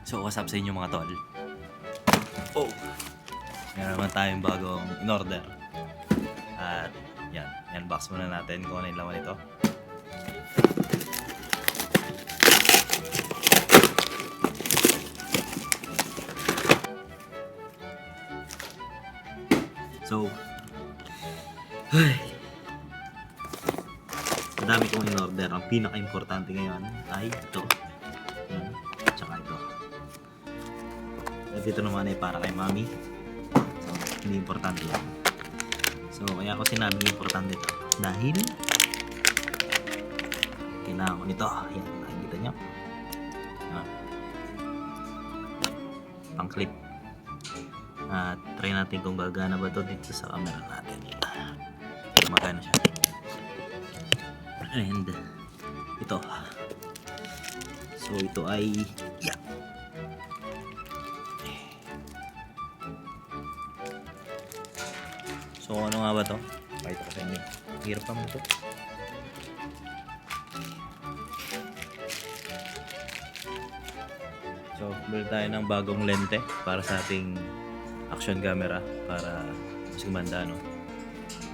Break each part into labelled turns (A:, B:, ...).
A: So, what's up sa inyo mga tol? Oh! Meron naman tayong bagong in-order. At yan, unbox muna natin kung ano yung laman ito. So, madami kong in-order. Ang pinaka-importante ngayon ay ito. Yan, tsaka ito. At ito naman ay para kay mami. So, hindi importante yan. So, kaya ako sinabing importante ito. Dahil kailangan ko nito. Yan, nakikita nyo. Yan. Pang clip. At try natin kung gagana ba ito dito sa camera natin. Gumagana siya. And ito. So, ito ay yeah. So, ano nga ba to? Pakita ko sa inyo. Hirap naman ito. So, bili tayo ng bagong lente para sa ating action camera para mas gumanda, no?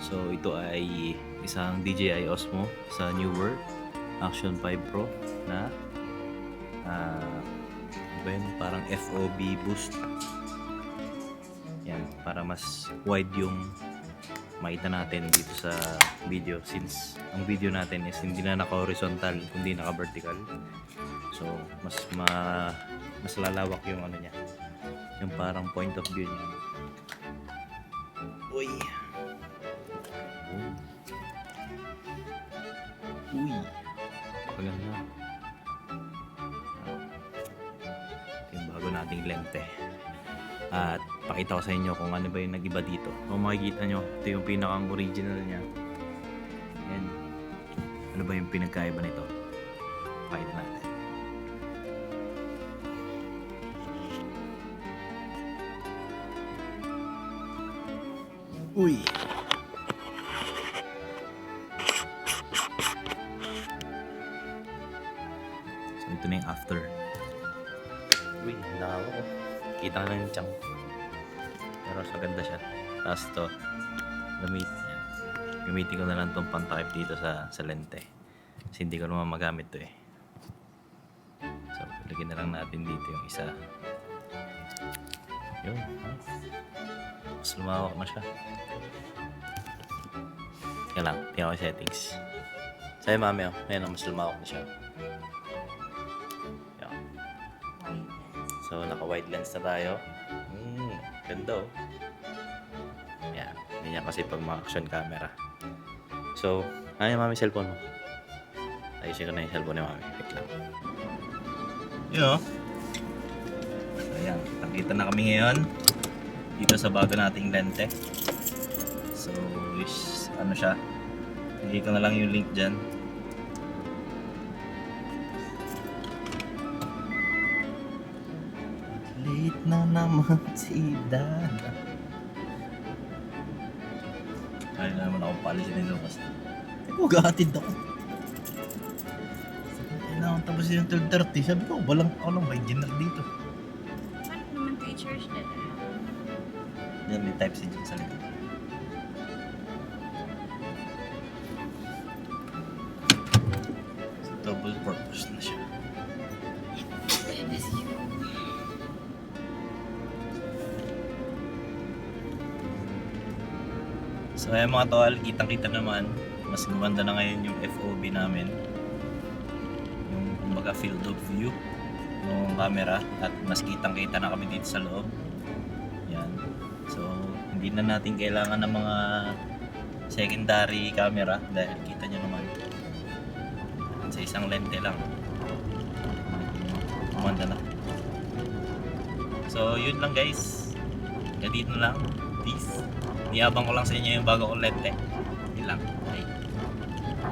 A: So, ito ay isang DJI Osmo sa New World Action 5 Pro na parang FOV boost. Yan, para mas wide yung makita natin dito sa video, since ang video natin is hindi na naka-horizontal kundi naka-vertical. So mas lalawak yung ano niya, yung parang point of view niya. Uy, paganda. Ito yung bago nating lente. At pakita ko sa inyo kung ano ba yung nag-iba dito. Kung makikita nyo, ito yung pinakang original niya. And ano ba yung pinagkaiba nito? Pakita natin. Uy! So ito na yung after. Uy, lawa ko. Kita lang yung chunk. Pero sa ganda siya. Tapos ito, gamitin ko na lang itong pantakip dito sa lente. Kasi hindi ko naman magamit ito eh. So, lagyan na lang natin dito yung isa. Yun. Mas lumawak na siya. Yan lang, tingnan ko yung settings. Sa'yo mami, oh. Ayan, mas lumawak na siya. So, naka-wide lens na tayo. Ganda oh. Yan. Ganyan kasi pag mga action camera. So, ano yung mami cellphone mo? Ayusin ko na yung cellphone ni mami. Wait lang. Yun oh. Ayan. Nakita na kami ngayon. Dito sa bago nating lente. So, ano siya. Hindi ko na lang yung link dyan. Late na naman si Dada. Kaya na naman ako palisin ni Lucas. Mag-aatid ako. Kailangan tapos yung 12:30. Sabi ko, walang ako lang may dinner dito.
B: Paano naman to i-charge na?
A: Yan, may type C dyan sa likod. So, double purpose na siya. So ayan mga tol, kitang-kita naman, mas gumanda na ngayon yung FOV namin, yung kumbaga field of view ng camera, at mas kitang-kita na kami dito sa loob. Yan. So hindi na natin kailangan ng mga secondary camera dahil kita nyo naman sa isang lente lang gumanda na. So yun lang guys, dito na lang. Peace. Niyabang ko lang sa inyo yung bago kong lente. Yun lang.